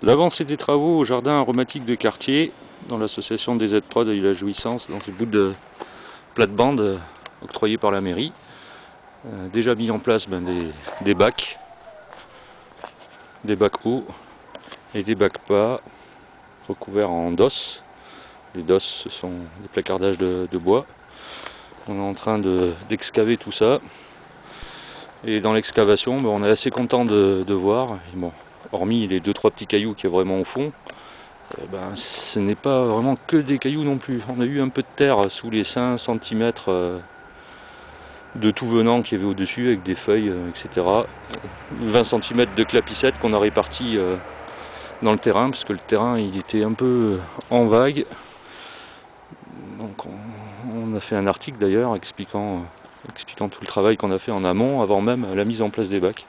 L'avancée des travaux au jardin aromatique de quartier, dans l'association des aides-prod a eu la jouissance dans ce bout de plate-bande octroyé par la mairie. Déjà mis en place des bacs hauts et des bacs bas recouverts en DOS. Les DOS, ce sont des placardages de bois. On est en train d'excaver tout ça. Et dans l'excavation, on est assez content de voir. Et bon, hormis les 2-3 petits cailloux qu'il y a vraiment au fond, ce n'est pas vraiment que des cailloux non plus. On a eu un peu de terre sous les 5 cm de tout venant qu'il y avait au-dessus avec des feuilles, etc. 20 cm de clapissette qu'on a réparti dans le terrain, parce que le terrain il était un peu en vague. Donc on a fait un article d'ailleurs expliquant tout le travail qu'on a fait en amont, avant même la mise en place des bacs.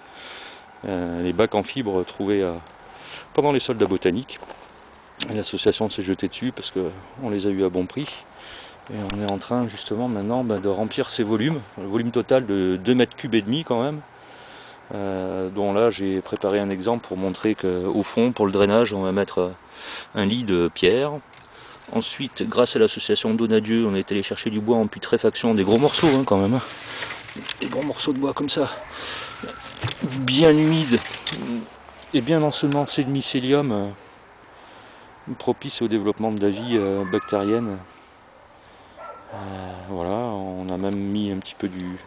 Les bacs en fibre trouvés pendant les soldes botaniques. L'association s'est jetée dessus parce qu'on les a eu à bon prix. Et on est en train justement maintenant de remplir ces volumes, le volume total de 2 mètres cubes et demi quand même. Dont là j'ai préparé un exemple pour montrer qu'au fond, pour le drainage, on va mettre un lit de pierre. Ensuite, grâce à l'association Donadieu, on est allé chercher du bois en putréfaction, des gros morceaux quand même. Des gros morceaux de bois comme ça, bien humides et bien ensemencés de mycélium, propice au développement de la vie bactérienne. Voilà, on a même mis un petit peu du...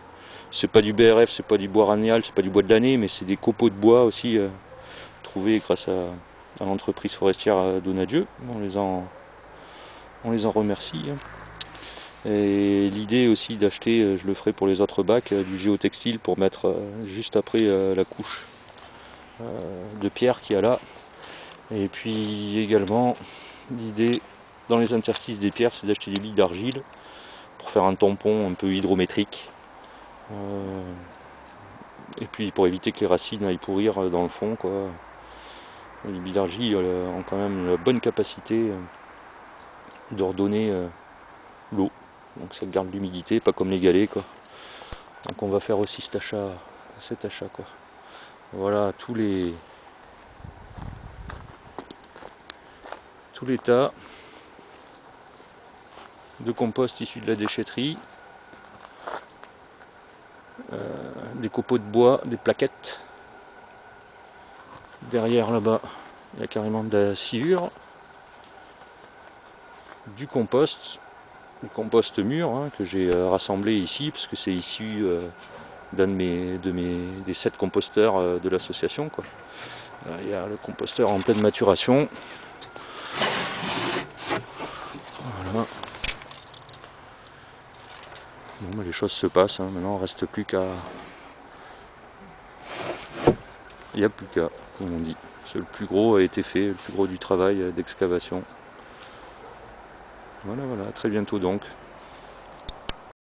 C'est pas du BRF, c'est pas du bois ranial, c'est pas du bois de l'année, mais c'est des copeaux de bois aussi trouvés grâce à l'entreprise forestière Donadieu. On les en remercie. Et l'idée aussi d'acheter, je le ferai pour les autres bacs, du géotextile pour mettre juste après la couche de pierre qu'il y a là. Et puis également, l'idée dans les interstices des pierres, c'est d'acheter des billes d'argile pour faire un tampon un peu hydrométrique. Et puis pour éviter que les racines aillent pourrir dans le fond, quoi. Les billes d'argile ont quand même une bonne capacité de redonner l'eau. Donc ça garde l'humidité, pas comme les galets, quoi. Donc on va faire aussi cet achat, quoi. Voilà tous les tas de compost issus de la déchetterie, des copeaux de bois, des plaquettes. Derrière là-bas, il y a carrément de la sciure, du compost mûr que j'ai rassemblé ici, parce que c'est issu d'un des 7 composteurs de l'association. Il y a le composteur en pleine maturation. Voilà. Bon, les choses se passent, maintenant il ne reste plus qu'à... Il n'y a plus qu'à, comme on dit. Le plus gros a été fait, le plus gros du travail d'excavation. Voilà, à très bientôt donc.